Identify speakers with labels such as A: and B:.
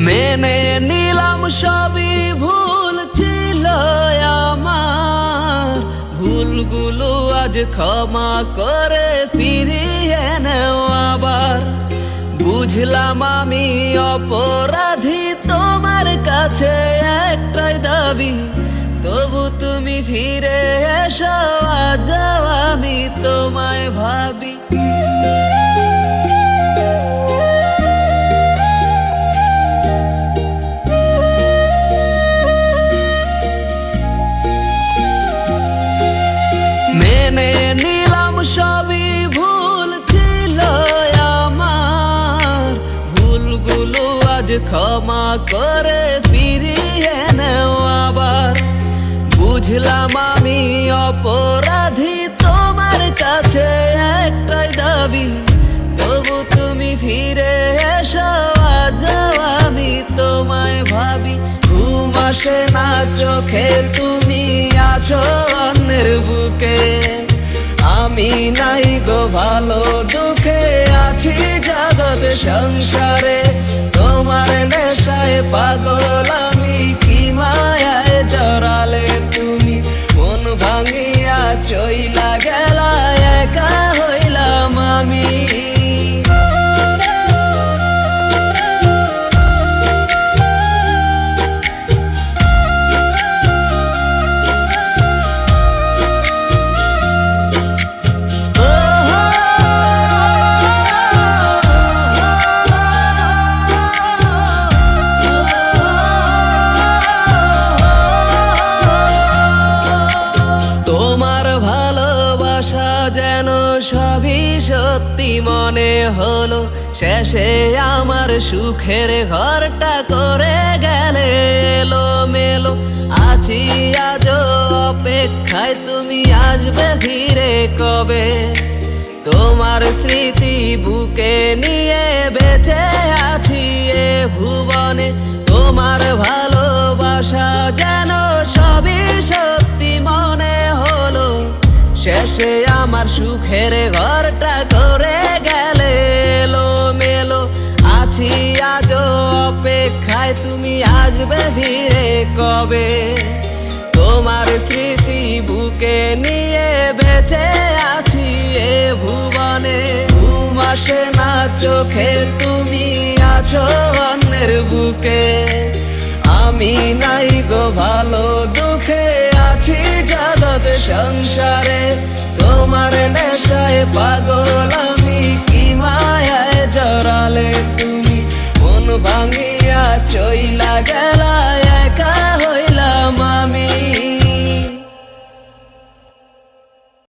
A: মেনে নিলাম সবই ভুল ছিল আমার, ভুলগুলো আজ ক্ষমা করে ফিরিয়ে নেও আবার। বুঝলাম আমি অপরাধী, তোমার কাছে একটাই দাবি, তবু তুমি ফিরে এসো, আজ আমি তোমায় ভাবি। মেনে নিলাম সবই ভুল ছিল আমার, ভুলগুলো আজ ক্ষমা করে ফিরিয়ে নেও আবার। বুঝলাম আমি অপরাধী, তোমার কাছে একটাই দাবি, তবু তুমি ফিরে এসো, আজ আমি তোমায় ভাবি। ঘুম আসে না চোখে, তুমি আছো অন্যের বুকে, আমি নাই গো ভালো, দুঃখে আছি জগৎ সংসারে। তোমার নেশায় পাগল আমি, কি মায়ায় জড়ালে তুমি, মন ভাঙিয়া চইলা গেলা, একা হইলাম আমি। যেন সবই সত্যি মনে হলো, শেষে আমার সুখের ঘরটা করে গেলে এলো মেলো। আছি আজ অপেক্ষায়, তুমি আসবে ফিরে কবে, তোমার স্মৃতি বুকে নিয়ে বেঁচে আছি এ ভুবনে। তোমার ভালোবাসা যেন সবই সত্যি মনে হলো, শেষে আমার সুখের ঘরটা করে গেলে এলো মেলো। আছি আজ অপেক্ষায়, তুমি আসবে ফিরে কবে, তোমার স্মৃতি বুকে নিয়ে বেঁচে আছি এ ভুবনে। ঘুম আসে না চোখে, তুমি আছো অন্যের বুকে, আমি নাই গো ভালো, দুঃখে আছি জগৎ সংসারে। তোমার নেশায় পাগল আমি, কি মায়ায় জড়ালে তুমি, মন ভাঙিয়া চইলা গেল,